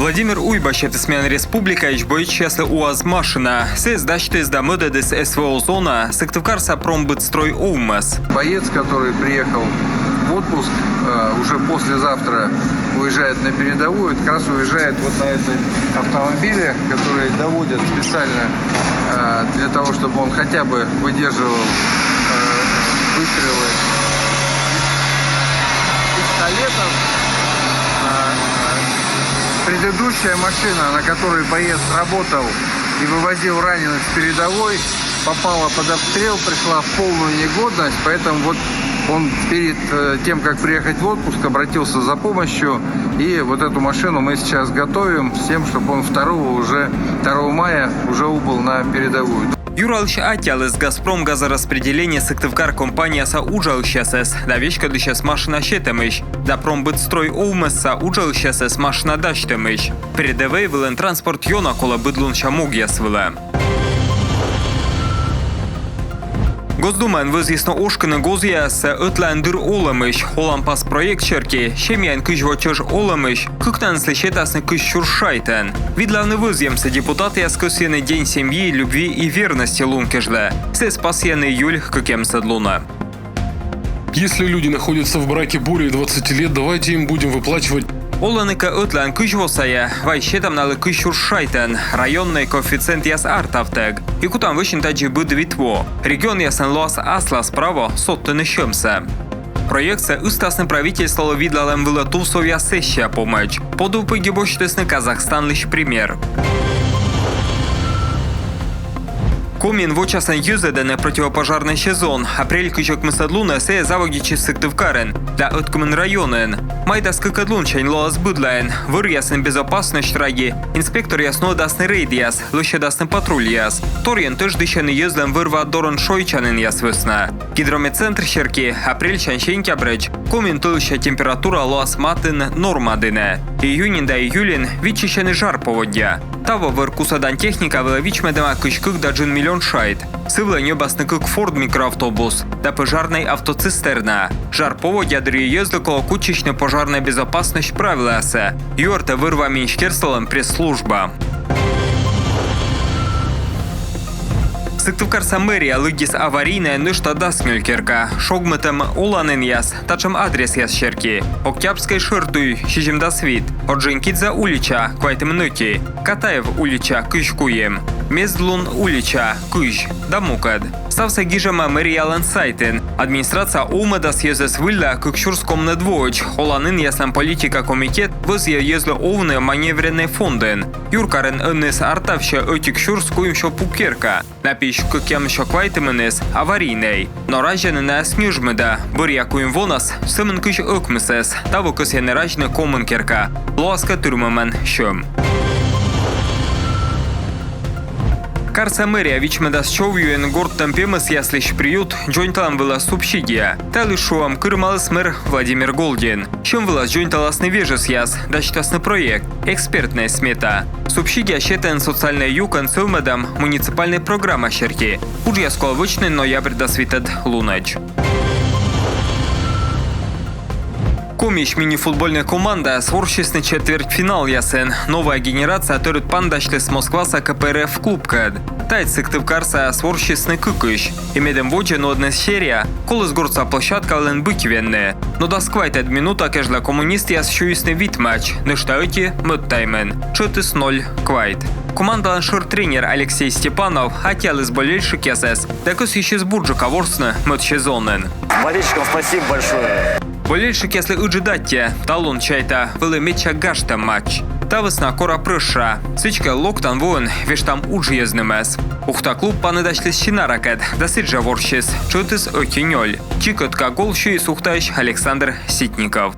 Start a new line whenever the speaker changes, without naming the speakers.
Владимир Уйбащетисмен республикаич боичеслы УАЗ машина. Сез дачты из домодедес СВО зона, Сыктывкарса промбытстрой ОУМАС.
Боец, который приехал в отпуск, уже послезавтра уезжает на передовую, как раз уезжает вот на этом автомобиле, который доводят специально для того, чтобы он хотя бы выдерживал выстрелы пистолетов. Предыдущая машина, на которой боец работал и вывозил раненых с передовой, попала под обстрел, пришла в полную негодность, поэтому вот он перед тем, как приехать в отпуск, обратился за помощью, и вот эту машину мы сейчас готовим с тем, чтобы он 2 мая уже убыл на передовую.
Юралыч Атялыс Газпром газораспределение Сыктывкар компания са уджалщасес, да вечка дыщас машина щетемыш, да промбытстрой ОУМАСа уджалщасес машина дачтемыш. Передовей вилен транспорт йона кола быдлун шамугьяс виле. Госдуман вызъясно ошкыны гозъяс ытландыр оламыш, олампас проект черки, шемьян кыш вочыш оламыш, кыктан слещетасны кыш шуршайтен. Видланы вызъемся депутаты яскосены день семьи, любви и верности лункежле. Се спасены июль кыкемся длуна.
Если люди находятся в браке более 20 лет, давайте им будем выплачивать.
Оланыка ытлан кыш восая, вайщетам налы кыш шуршайтен, районный коэффициент яс артавтег. И кутам вышин таджи быдвитво. Регион ясен лоас асла справа соттыны щемся. Проекция устасны правительство видлалем вылету совя сеща помочь. Поду погибощтесны Казахстан лишь пример. Комин вочасен юзедене противопожарный сезон. Апрель кычок мысадлуна сея заводичи Сыктывкарен. Да откумен районен. Майда скыкадлун чайн лоас быдлайн. Выр ясен безопасность раги. Инспектор ясно дасны рейд яс. Лыще дасны патруль яс. Торьен тоже дыщен езлен вырва дорон шойчанен яс весна. Гидрометцентр щерки. Апрель чанщеньки обреч. Комин тылыща температура лоас матын нормадыне. Июнин да июлин вичищены жар поводья. Таво выркусадан техника вела вичмедема кычкык да джин миллион шайт. Сывла небасны кык Форд микроавтобус. Да пожарный автоцистерна. Жар поводья дри езды коло кучечной пожарной безопасность правилася. Юрта вырва минчкерсталом пресс-служба. Сыктывкарса мэрия лыгис аварийная нышта даснюлькерка. Шогмытым уланын яс, тачым адрес яс щерки. Октябрьской шыртуй, щижим дасвит. Одженкидза улича, квайтым нöти. Катаев улича, кышкуем. Мездлун улича, кыш, дамукад. Стався гижама мэрия лансайтен. Администрация ОУМАДа съездес выльда кыкшурском недвоич. Оланын ясам политика комитет вызье езлы овны маневренный фонден. Юркарен ыннес артавща öтикшурскуем шо пукерка. Напиш кыкем шо квайтымынес аварийный. Но ражены на снюжмыда. Бырьякуем вонас сымын кыш ыкмысес. Тавы кысены ражны комынкерка. Лоаска тюрмамен шым. Карса мэрия вичмедас човюен горд темпемес яслищ приют джойнталам была субсидия. Талышуам кырмалыс мэр Владимир Голдин. Чем была джойнталасны вежес яс, дачтасны проект, экспертная смета. Субсидия щетен социальный юкан сылмедам муниципальной программа щерки. Уж сколвычный ноябрь досвитет лунач. Комиш мини-футбольная команда сворчесный четвертьфинал ясен. Новая генерация төрет пандачты с Москваса КПРФ клубкад. Тайт Сыктывкарса сворчесный кыкыш. Имедем воджен одна серия, колы сгорца площадка лен быкивенне. Но досквайтед минута кежла коммунист яс шуисный вид матч. Нештаете мыттаймен. 4-0 квайт. Команда ланшер-тренер Алексей Степанов хотел из болельщик ясес. Такос еще с бурджика ворсны мытчезонен.
Болельщикам спасибо большое.
Болельщик, если уджидатте, талон чайта, вылы меча гашта матч. Та весна кора прыша. Свечка локтан воин, веш там уджезнемес. Ухта клуб паны дашли щина ракет, досыджа ворщис, чутыс окинёль. Чикотка гол шуис ухтающ Александр Ситников.